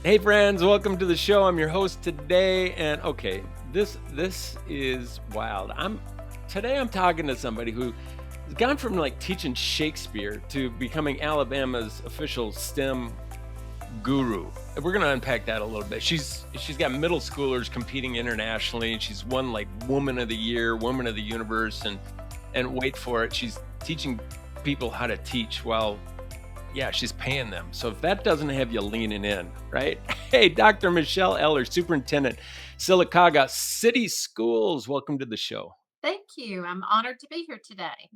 Hey friends, welcome to the show. I'm your host today, and okay, this is wild. I'm talking to somebody who has gone from like teaching Shakespeare to becoming Alabama's official STEM guru. And we're gonna unpack that a little bit. She's got middle schoolers competing internationally. She's won like Woman of the Year, Woman of the Universe, and wait for it, she's teaching people how to teach while yeah, she's paying them. So if that doesn't have you leaning in, right? Hey, Dr. Michele Eller, Superintendent, Sylacauga City Schools. Welcome to the show. Thank you. I'm honored to be here today.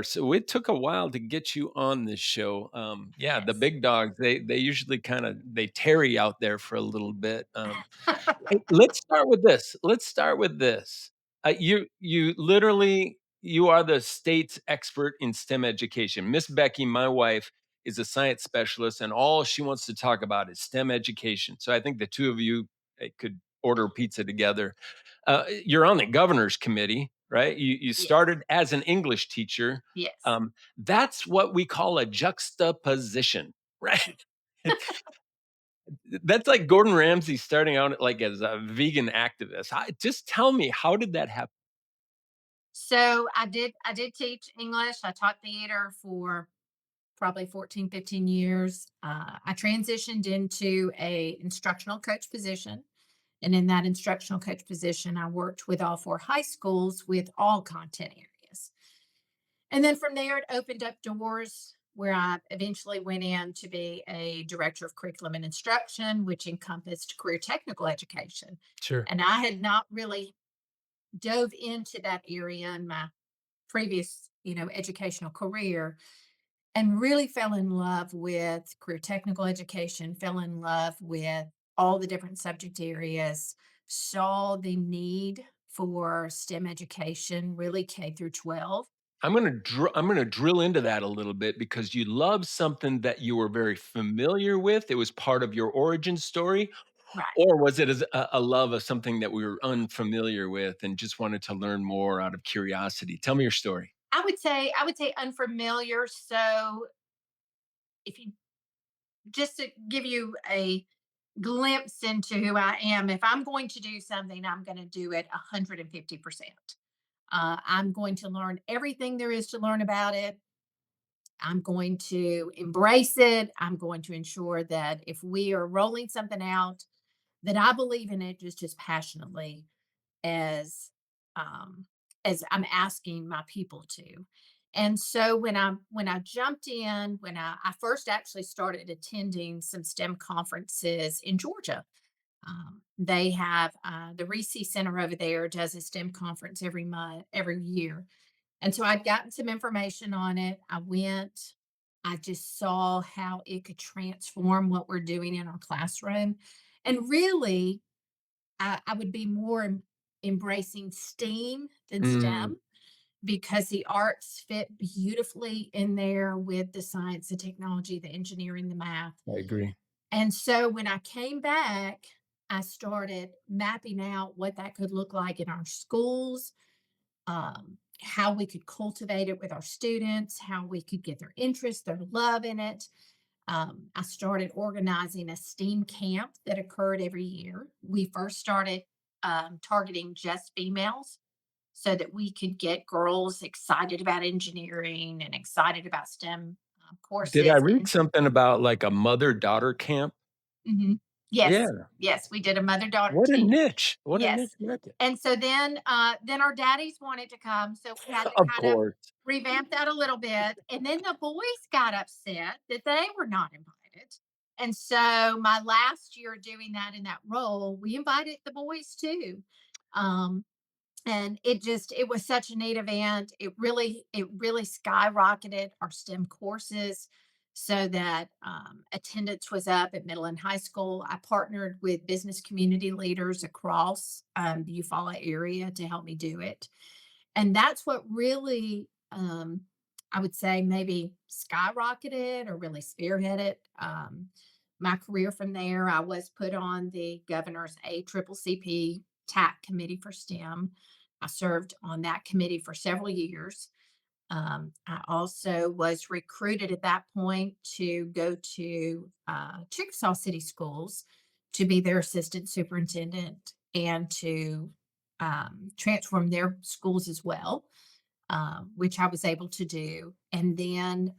So it took a while to get you on this show. Yeah, the Yes. big dogs, they usually they tarry out there for a little bit. Hey, let's start with this. Let's start with this. You literally you are the state's expert in STEM education. Miss Becky, my wife, is a science specialist, and all she wants to talk about is STEM education. So I think the two of you could order pizza together. You're on the governor's committee, right? You Yes. started as an English teacher. Yes. That's what we call a juxtaposition, right? That's like Gordon Ramsay starting out like as a vegan activist. Just tell me, how did that happen? So I did teach English. I taught theater for probably 14, 15 years. I transitioned into a instructional coach position. And in that instructional coach position, I worked with all four high schools with all content areas. And then from there, it opened up doors where I eventually went in to be a director of curriculum and instruction, which encompassed career technical education. Sure. And I had not really dove into that area in my previous, educational career, and really fell in love with career technical education, fell in love with all the different subject areas, saw the need for STEM education, really K through 12. I'm gonna drill into that a little bit because you love something that you were very familiar with. It was part of your origin story, Right. or was it as a love of something that we were unfamiliar with and just wanted to learn more out of curiosity? Tell me your story. I would say unfamiliar. So if you just to give you a glimpse into who I am, if I'm going to do something, I'm going to do it 150%. I'm going to learn everything there is to learn about it. I'm going to embrace it. I'm going to ensure that if we are rolling something out, that I believe in it just as passionately as um, as I'm asking my people to. And so when I jumped in, when I first actually started attending some STEM conferences in Georgia, they have the Reese Center over there does a STEM conference every month, every year, and so I'd gotten some information on it. I went. I just saw how it could transform what we're doing in our classroom, and really I would be more embracing STEAM than Mm, STEM because the arts fit beautifully in there with the science, the technology, the engineering, the math. I agree. And so when I came back, I started mapping out what that could look like in our schools, how we could cultivate it with our students, how we could get their interest, their love in it. I started organizing a STEAM camp that occurred every year. We first started targeting just females so that we could get girls excited about engineering and excited about STEM Did I courses. read something about like a mother-daughter camp? Mhm. Yes, Yeah. yes, we did a mother-daughter What a team. niche. What a niche Yes. market. And so then our daddies wanted to come, so we had to Of kind of course. revamp that a little bit, and then the boys got upset that they were not invited. And so my last year doing that in that role, we invited the boys too. Um, and it was such a neat event. It really skyrocketed our STEM courses so that attendance was up at middle and high school. I partnered with business community leaders across the Eufaula area to help me do it, and that's what really I would say maybe skyrocketed or really spearheaded my career from there. I was put on the governor's ACCCP TAC committee for STEM. I served on that committee for several years. I also was recruited at that point to go to Chickasaw City Schools to be their assistant superintendent and to transform their schools as well, which I was able to do. And then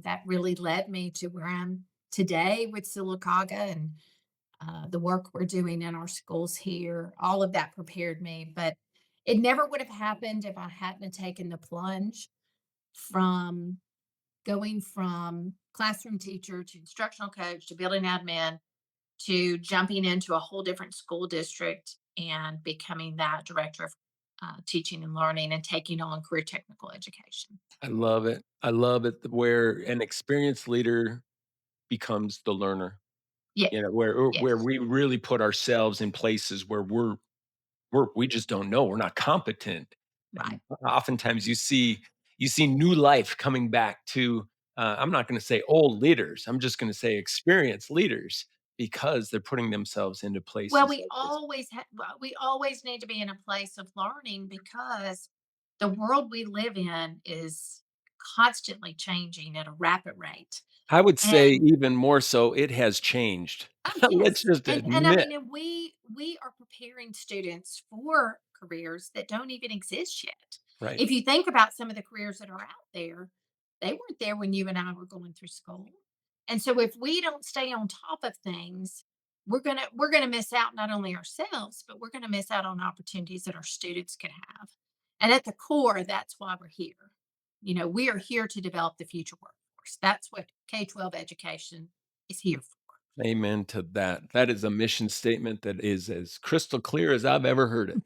that really led me to where I'm today with Sylacauga and the work we're doing in our schools here. All of that prepared me, but it never would have happened if I hadn't have taken the plunge from going from classroom teacher to instructional coach to building admin to jumping into a whole different school district and becoming that director of teaching and learning and taking on career technical education. I love it. I love it where an experienced leader becomes the learner. Yeah. Where Yes. we really put ourselves in places where we just don't know, we're not competent, Right. and oftentimes you see new life coming back to, I'm not gonna say old leaders, I'm just gonna say experienced leaders because they're putting themselves into Well, places we like this. always we always need to be in a place of learning because the world we live in is constantly changing at a rapid rate. I would say And even more so, it has changed. oh Let's yes. just And I admit. mean, and we are preparing students for careers that don't even exist yet. Right. If you think about some of the careers that are out there, they weren't there when you and I were going through school. And so if we don't stay on top of things, we're gonna miss out not only ourselves, but we're gonna miss out on opportunities that our students can have. And at the core, that's why we're here. We are here to develop the future workforce. That's what K-12 education is here for. Amen to that. That is a mission statement that is as crystal clear as I've ever heard it.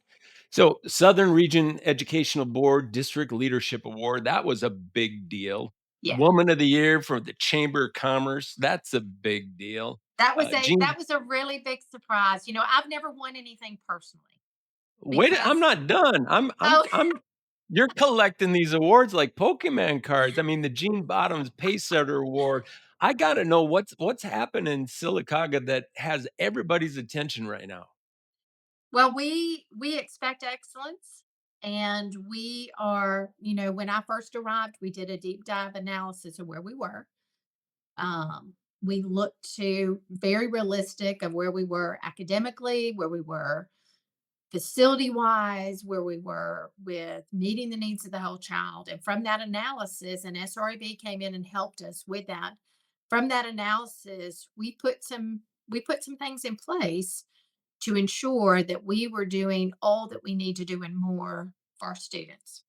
So, Southern Region Educational Board District Leadership Award, that was a big deal. Yeah. Woman of the Year for the Chamber of Commerce, that's a big deal. That Gene, was a really big surprise. I've never won anything personally wait, I'm because not done. oh, you're collecting these awards like Pokemon cards. I mean, the Gene Bottoms Pacesetter Award. I got to know what's happening in Sylacauga that has everybody's attention right now. well, we expect excellence, and we are, when I first arrived, we did a deep dive analysis of where we were. We looked to very realistic of where we were academically, where we were facility wise, where we were with meeting the needs of the whole child. And from that analysis, and SRAB came in and helped us with that. From that analysis, we put some things in place to ensure that we were doing all that we need to do and more for our students.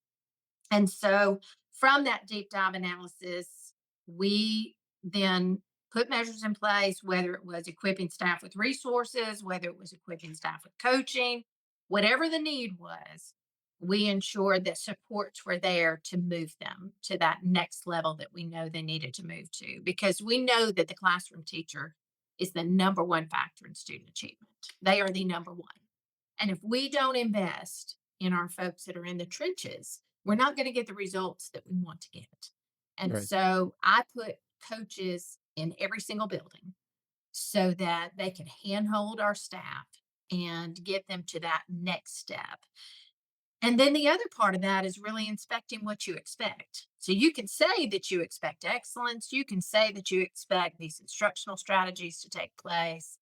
And so from that deep dive analysis, we then put measures in place, whether it was equipping staff with resources, whether it was equipping staff with coaching, whatever the need was, we ensured that supports were there to move them to that next level that we know they needed to move to. Because we know that the classroom teacher is the number one factor in student achievement. They are the number one. And if we don't invest in our folks that are in the trenches, we're not going to get the results that we want to get. And Right. so I put coaches in every single building so that they can handhold our staff and get them to that next step. And then the other part of that is really inspecting what you expect. So you can say that you expect excellence, you can say that you expect these instructional strategies to take place,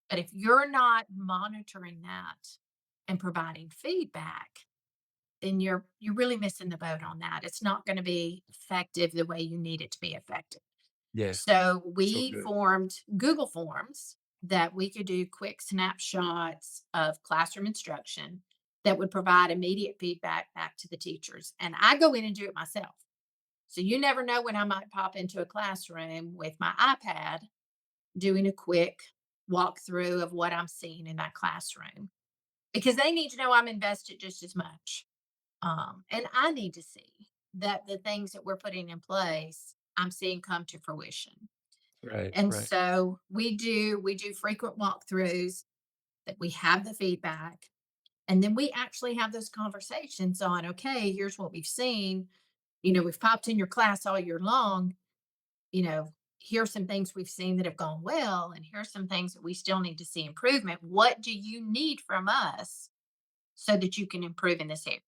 but if you're not monitoring that and providing feedback, then you're really missing the boat on that. It's not going to be effective the way you need it to be effective. Yeah. So So we good. formed Google Forms that we could do quick snapshots of classroom instruction that would provide immediate feedback back to the teachers. And I go in and do it myself. So you never know when I might pop into a classroom with my iPad doing a quick walkthrough of what I'm seeing in that classroom because they need to know I'm invested just as much. And I need to see that the things that we're putting in place, I'm seeing come to fruition. Right, And right. so we do frequent walkthroughs that we have the feedback. And then we actually have those conversations on, okay, here's what we've seen. We've popped in your class all year long. Here's some things we've seen that have gone well, and here's some things that we still need to see improvement. What do you need from us so that you can improve in this area?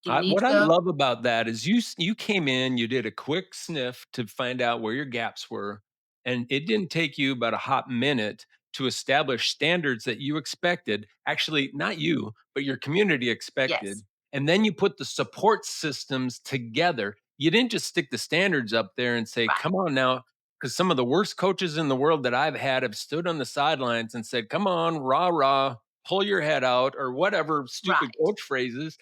Do you I need what to I go? love about that is you came in, you did a quick sniff to find out where your gaps were, and it didn't take you about a hot minute to establish standards that you expected, actually, not you, but your community expected. Yes. And then you put the support systems together. You didn't just stick the standards up there and say, Right. come on now, because some of the worst coaches in the world that I've had have stood on the sidelines and said, come on, rah, rah, pull your head out, or whatever stupid Right. coach phrases,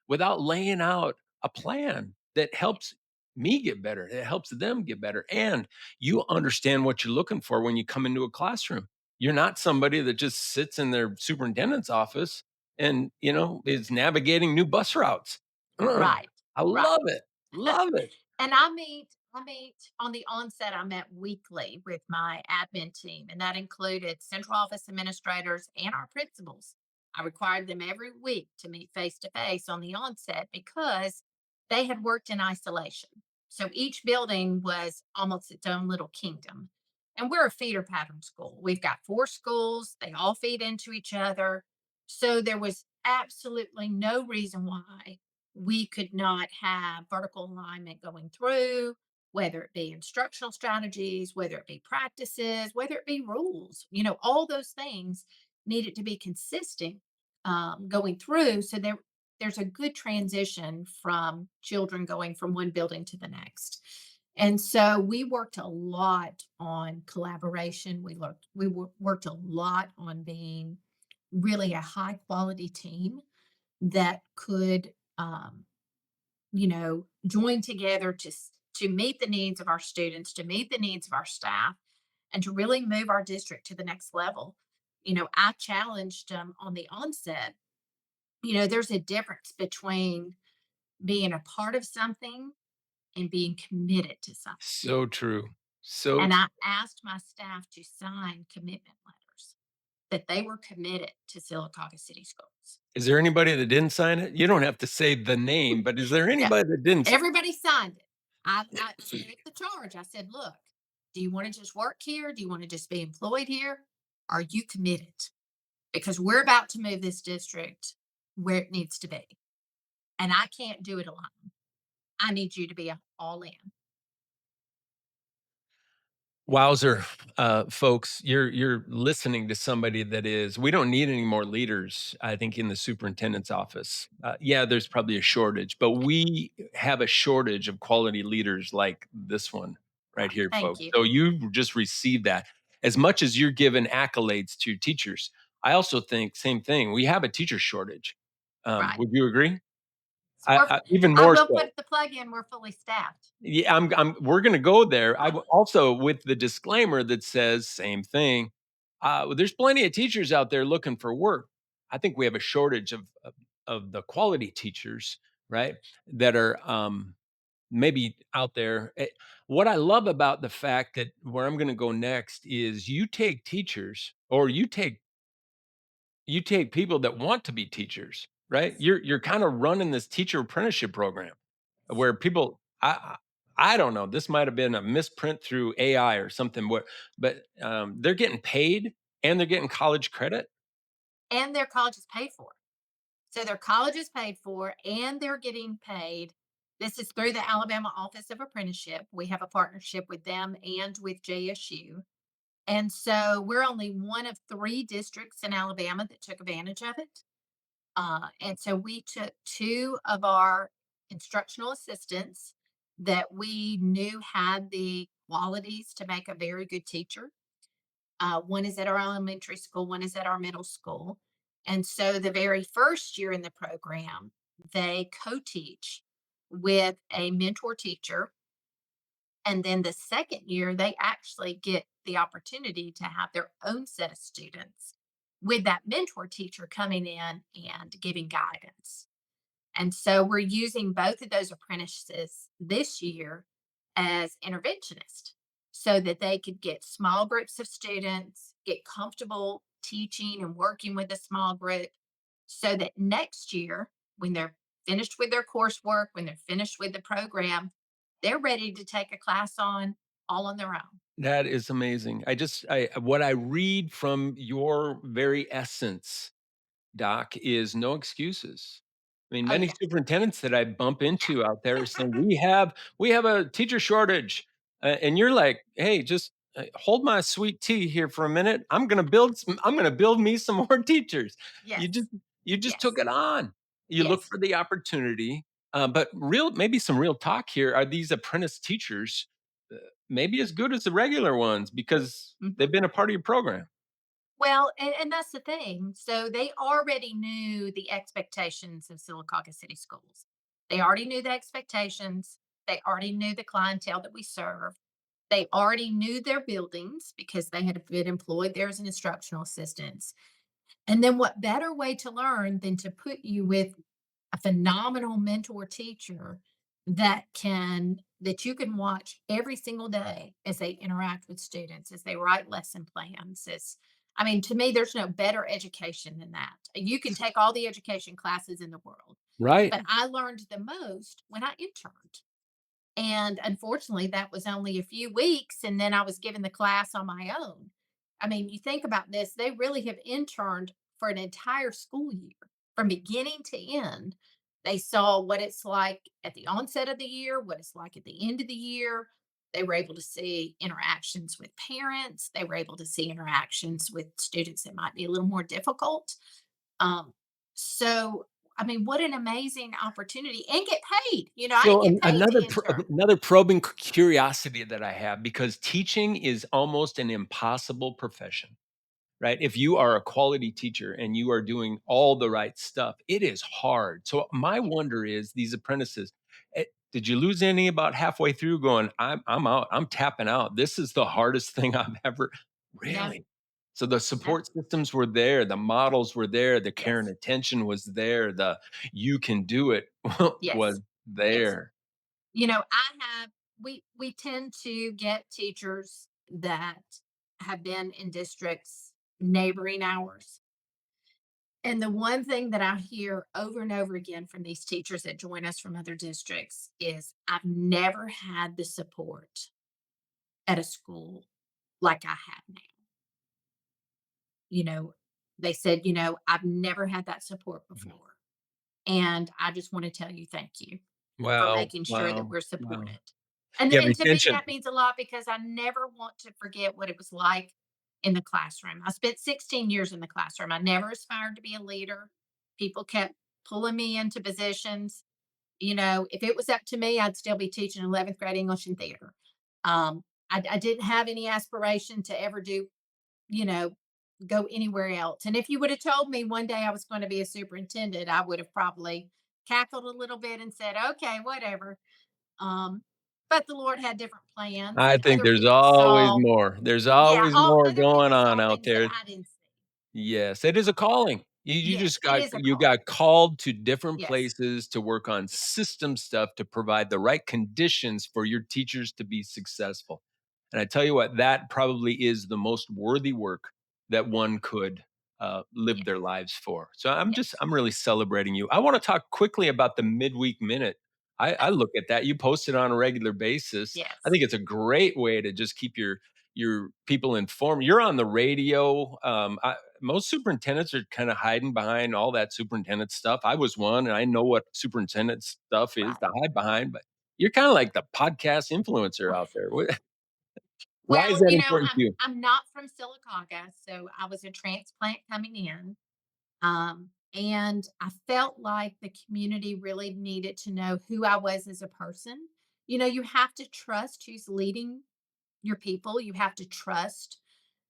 without laying out a plan that helps me get better. It helps them get better. And you understand what you're looking for when you come into a classroom. You're not somebody that just sits in their superintendent's office and, is navigating new bus routes. Uh-uh. Right. I Right. love it. Love it. And I meet on the onset, I met weekly with my admin team, and that included central office administrators and our principals. I required them every week to meet face to face on the onset because they had worked in isolation. So each building was almost its own little kingdom. And we're a feeder pattern school. We've got four schools, they all feed into each other. So there was absolutely no reason why we could not have vertical alignment going through, whether it be instructional strategies, whether it be practices, whether it be rules, all those things needed to be consistent going through. So there's a good transition from children going from one building to the next. And so we worked a lot on collaboration. We worked a lot on being really a high quality team that could join together to meet the needs of our students, to meet the needs of our staff, and to really move our district to the next level. I challenged them on the onset. There's a difference between being a part of something and being committed to something. So true. So And I asked my staff to sign commitment letters that they were committed to Sylacauga City Schools. is there anybody that didn't sign it? You don't have to say the name, but is there anybody that didn't? Everybody signed it. I gave the charge. I said, look, do you want to just work here? Do you want to just be employed here? Are you committed? Because we're about to move this district where it needs to be. And I can't do it alone. I need you to be all in. Wowzer, folks, you're listening to somebody that is. We don't need any more leaders. I think in the superintendent's office. Yeah, there's probably a shortage, but we have a shortage of quality leaders like this one right Right. here, Thank folks. you. So you just received that. As much as you're giving accolades to teachers, I also think same thing. We have a teacher shortage. Right. Would you agree? So Even I more will so. put the plug in. We're fully staffed. Yeah, we're gonna go there. I also with the disclaimer that says same thing. There's plenty of teachers out there looking for work. I think we have a shortage of the quality teachers, right? That are maybe out there. What I love about the fact that where I'm gonna go next is you take teachers or you take people that want to be teachers, right? Yes. You're kind of running this teacher apprenticeship program where people I don't know, this might have been a misprint through AI or something but they're getting paid and they're getting college credit. And their college is paid for. So their college is paid for and they're getting paid. This is through the Alabama Office of Apprenticeship. We have a partnership with them and with JSU. And so we're only one of three districts in Alabama that took advantage of it. And so we took two of our instructional assistants that we knew had the qualities to make a very good teacher. One is at our elementary school, one is at our middle school. And so the very first year in the program, they co teach with a mentor teacher. And then the second year, they actually get the opportunity to have their own set of students with that mentor teacher coming in and giving guidance. And so we're using both of those apprentices this year as interventionists so that they could get small groups of students, get comfortable teaching and working with a small group, so that next year, when they're finished with their coursework, when they're finished with the program, they're ready to take a class on all on their own. That is amazing. I what I read from your very essence, Doc, is no excuses. I mean, Oh, many yeah. superintendents that I bump into out there are saying, we have a teacher shortage," and you're like, "Hey, just hold my sweet tea here for a minute. I'm going to build me some more teachers. You Yes. just you just took Yes. it on. You look Yes. for the opportunity. But maybe some real talk here. Are these apprentice teachers uh, maybe as good as the regular ones because Mhm. they've been a part of your program? Well, and that's the thing. So they already knew the expectations of Sylacauga City Schools. They already knew the expectations. They already knew the clientele that we serve. They already knew their buildings because they had been employed there as an instructional assistants. And then what better way to learn than to put you with a phenomenal mentor teacher that you can watch every single day as they interact with students, as they write lesson plans. As I mean, to me, there's no better education than that. You can take all the education classes in the world, Right. but I learned the most when I interned. And unfortunately, that was only a few weeks, and then I was given the class on my own. I mean, you think about this, they really have interned for an entire school year from beginning to end. They saw what it's like at the onset of the year, what it's like at the end of the year. They were able to see interactions with parents. They were able to see interactions with students that might be a little more difficult. Um, so, I mean, what an amazing opportunity and get paid. I didn't So get paid to another intern. another probing curiosity that I have, because teaching is almost an impossible profession, right? If you are a quality teacher and you are doing all the right stuff, it is hard. So my Yeah. wonder is these apprentices, did you lose any about halfway through going, I'm out, I'm tapping out. This is the hardest thing I've ever No, really. So the no. support systems were there, the models were there, the care and Yes. attention was there, the you can do it was Yes. Yes. there. I have we tend to get teachers that have been in districts neighboring ours. And the one thing that I hear over and over again from these teachers that join us from other districts is I've never had the support at a school like I have now. You know, they said, I've never had that support before. And I just want to tell you thank you for Wow, making sure that wow, we're wow. supported. And Yeah, and to me retention. that means a lot because I never want to forget what it was like in the classroom. I spent 16 years in the classroom. I never aspired to be a leader. People kept pulling me into positions. If it was up to me, I'd still be teaching 11th grade English and theater. I didn't have any aspiration to ever you know, go anywhere else. And if you would have told me one day I was going to be a superintendent, I would have probably cackled a little bit and said, okay, whatever. Um, but the Lord had different plans, I and think other there's people always saw, more. There's yeah, always all more other going people on saw out things that there. I didn't see. Yes, it is a calling. You Yes, just it got is a you calling. got called to different Yes, places to work on yes, system stuff to provide the right conditions for your teachers to be successful. And I tell you what, that probably is the most worthy work that one could live their yes, lives for. So yes. I'm really celebrating you. I want to talk quickly about the midweek minute. I Okay. look at that. You post it on a regular basis. I Yes, think it's a great way to just keep your people informed. You're on the radio. Most superintendents are kind of hiding behind all that superintendent stuff. I was one, and I know what superintendent stuff is to right. hide behind. But you're kind of like the podcast influencer out there. Why is Well, that important to you? I'm not from Sylacauga, so I was a transplant coming in. And I felt like the community really needed to know who I was as a person. You have to trust who's leading your people. You have to trust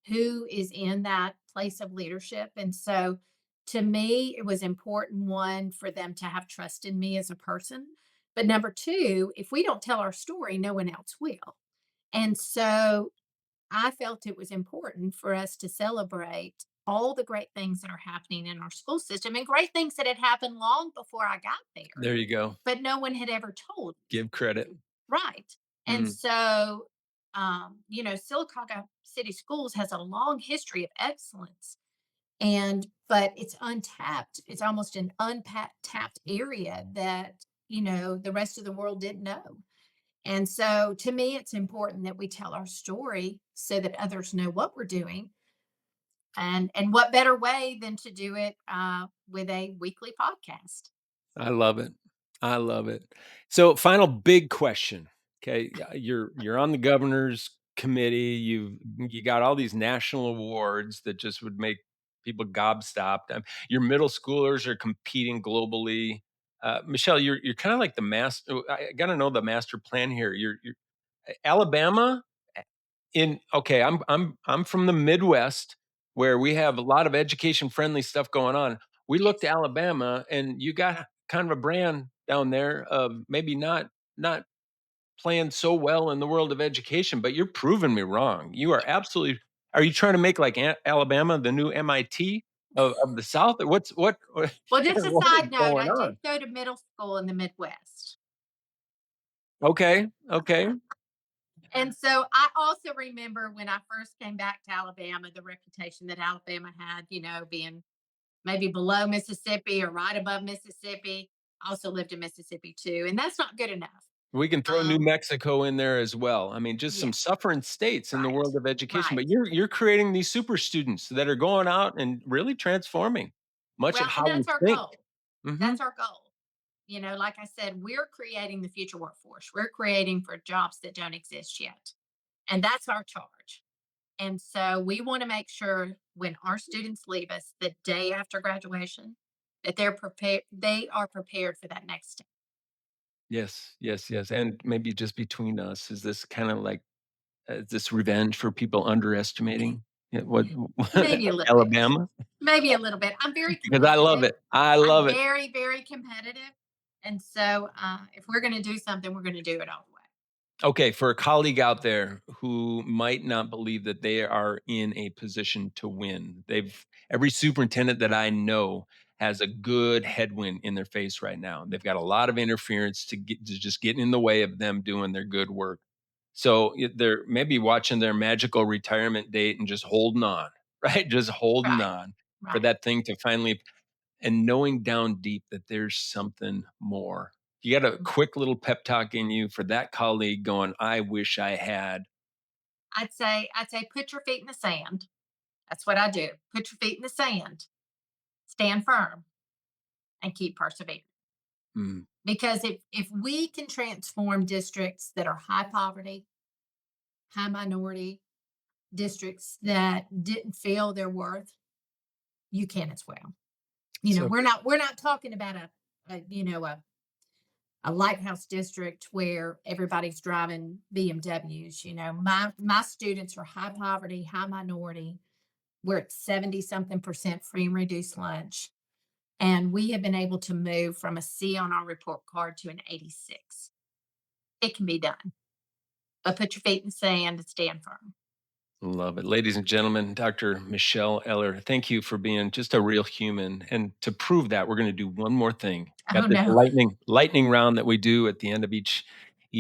who is in that place of leadership. And so to me, it was important one for them to have trust in me as a person. But number two, if we don't tell our story, no one else will. And so I felt it was important for us to celebrate all the great things that are happening in our school system and great things that had happened long before I got there, There you go. but no one had ever told Give credit. me. Right. And Mm. so, Sylacauga City Schools has a long history of excellence. But it's untapped. It's almost an untapped area that, the rest of the world didn't know. And so to me, it's important that we tell our story so that others know what we're doing. And what better way than to do it with a weekly podcast? I love it. I love it. So, final big question. Okay, you're on the governor's committee, you got all these national awards that just would make people gobstopped. Your middle schoolers are competing globally. Michelle, you're kind of like the master. I got to know the master plan here. You're Alabama in okay, I'm from the Midwest where we have a lot of education friendly stuff going on. We looked to Yes. Alabama and you got kind of a brand down there of maybe not playing so well in the world of education, but you're proving me wrong. You are absolutely are you trying to make like Alabama the new MIT of the South? What Well, just a what is side note, going I did on? go to middle school in the Midwest. Okay, okay. And so I also remember when I first came back to Alabama, the reputation that Alabama had, being maybe below Mississippi or right above Mississippi. I also lived in Mississippi too, and that's not good enough. We can throw New Um, Mexico in there as well. I mean, just some yes, suffering states in the right, world of education, but right. you're creating these super students that are going out and really transforming much of Well, and how we that's our think. goal. Mhm. That's our goal. Like I said, we're creating the future workforce. We're creating for jobs that don't exist yet. And that's our charge. And so we want to make sure when our students leave us the day after graduation that they are prepared for that next step. Yes, yes, yes, and maybe just between us, is this kinda like, this revenge for people underestimating, what Maybe a little bit. Alabama? Maybe a little bit. I'm very Because I love competitive. it. I I'm love it. very, very competitive. And so if we're going to do something, we're going to do it all the way. Okay, for a colleague out there who might not believe that they are in a position to win, every superintendent that I know has a good headwind in their face right now. They've got a lot of interference to just get in the way of them doing their good work. So they're maybe watching their magical retirement date and just holding on, right? Just holding Right. on for Right. that thing to finally and knowing down deep that there's something more. You got a quick little pep talk in you for that colleague going, I wish I had. I'd say put your feet in the sand. That's what I do. Put your feet in the sand, stand firm, and keep persevering. Mm, Because if we can transform districts that are high poverty, high minority, districts that didn't feel their worth, you can as well. so We're not talking about a lighthouse district where everybody's driving BMWs. My students are high poverty, high minority. We're at 70 something percent free and reduced lunch. And we have been able to move from a C on our report card to an 86. It can be done, but put your feet in the sand and stand firm. love it. Ladies and gentlemen, Dr. Michelle Eller, thank you for being just a real human. And to prove that, we're going to do one more thing. Oh Got this no, lightning round that we do at the end of each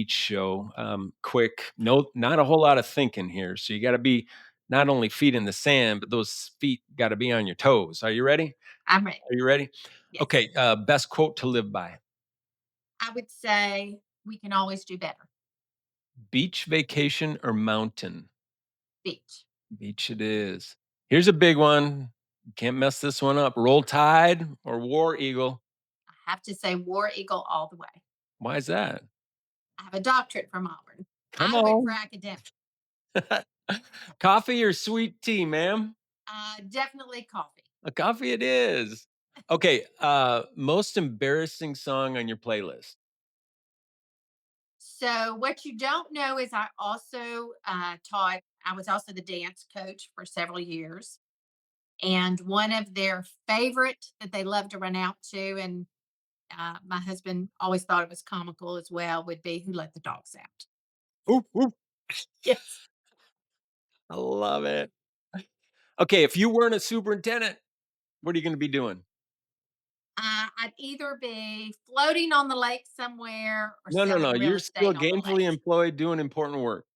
show. Quick, no, not a whole lot of thinking here. So you got to be not only feet in the sand, but those feet got to be on your toes. Are you ready? I'm ready. Are you ready? Yes. Okay, best quote to live by. I would say we can always do better. Beach vacation or mountain? Beach. Beach it is. Here's a big one. Can't mess this one up. Roll Tide or War Eagle? I have to say War Eagle all the way. Why is that? I have a doctorate from Auburn. Come I went for on. academic. Coffee or sweet tea, ma'am? Definitely coffee. A coffee it is. Okay, most embarrassing song on your playlist? So what you don't know is I also taught. I was also the dance coach for several years, and one of their favorite that they love to run out to, and my husband always thought it was comical as well, would be "Who Let the Dogs Out." Oop, oop. Yes. I love it. Okay, if you weren't a superintendent, what are you gonna be doing? I'd either be floating on the lake somewhere or No, no, no, selling real you're still estate on the gainfully lake. employed doing important work.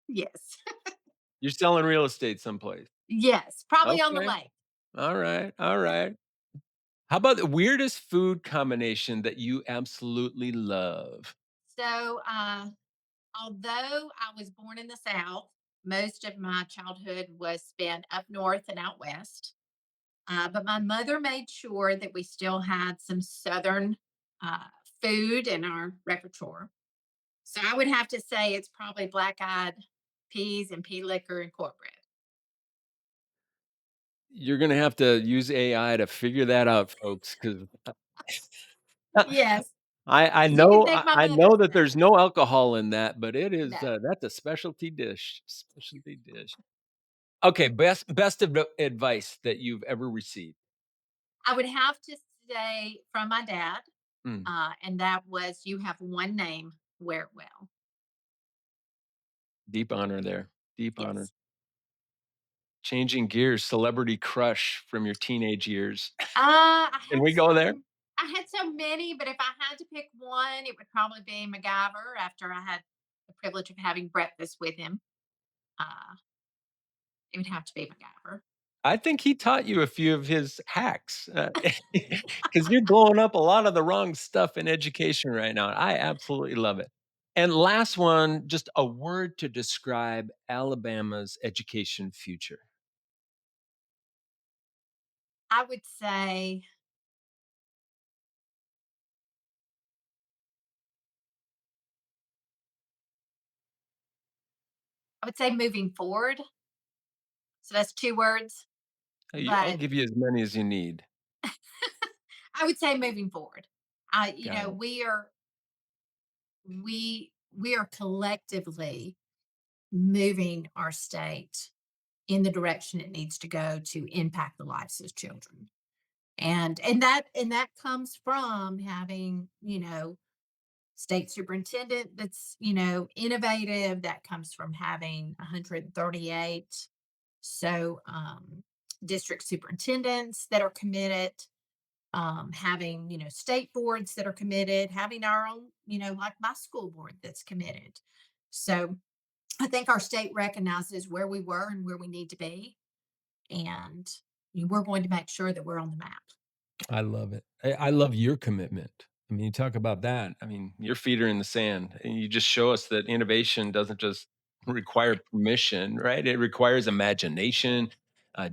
Yes. You're selling real estate someplace. Yes. Probably on the Okay. lake. Alright, alright. How about the weirdest food combination that you absolutely love? So, although I was born in the South, most of my childhood was spent up north and out west. But my mother made sure that we still had some Southern uh, food in our repertoire. So I would have to say it's probably black eyed P's and P Liquor Incorporated. You're gonna have to use AI to figure that out, folks, 'cause Yes, I you can know thank my I mother know for that that. there's no alcohol in that, but it is, No, that's a specialty dish. Okay, best of advice that you've ever received. I would have to say from my dad, Mm, and that was, "You have one name, wear it well." deep honor there, deep honor. Yes. Changing gears, celebrity crush from your teenage years. I Can had we go there? so I had so many, but if I had to pick one, it would probably be MacGyver after I had the privilege of having breakfast with him. Uh, it would have to be MacGyver. I think he taught you a few of his hacks, 'cause you're blowing up a lot of the wrong stuff in education right now. I absolutely love it. And last one, just a word to describe Alabama's education future. I would say moving forward. So that's 2 words, I'll but give you as many as you need. I would say moving forward. Got it. We are collectively moving our state in the direction it needs to go to impact the lives of children. And that comes from having, state superintendent that's, innovative. That comes from having 138 district superintendents that are committed, having, state boards that are committed, having our own, like my school board that's committed. So I think our state recognizes where we were and where we need to be, and we're going to make sure that we're on the map. I love it. I love your commitment. I mean, you talk about that. I mean, your feet are in the sand, and you just show us that innovation doesn't just require permission, right? It requires imagination,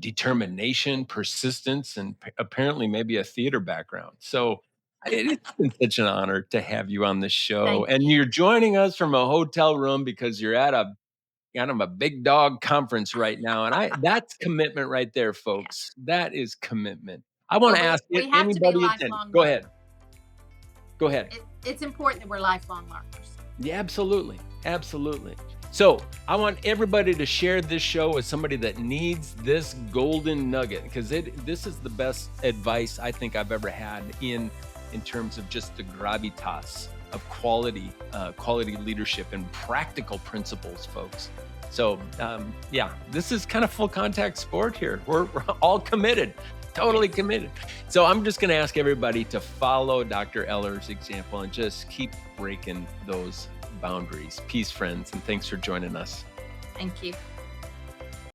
determination, persistence, and apparently maybe a theater background. So it's been such an honor to have you on this show. Thank And you. you're joining us from a hotel room because you're at a kind of a big dog conference right now. And that's commitment right there, Yeah. folks. That is commitment. I want Well, to ask we have to be anybody attending. lifelong Go ahead. learners. Go ahead. It's important that we're lifelong learners. Yeah, absolutely. Absolutely. So I want everybody to share this show with somebody that needs this golden nugget because this is the best advice I think I've ever had in terms of just the gravitas of quality leadership and practical principles, folks. So yeah, this is kind of full contact sport here. We're all committed, totally Yes. committed. So I'm just going to ask everybody to follow Dr. Eller's example and just keep breaking those boundaries. Peace, friends, and thanks for joining us. Thank you.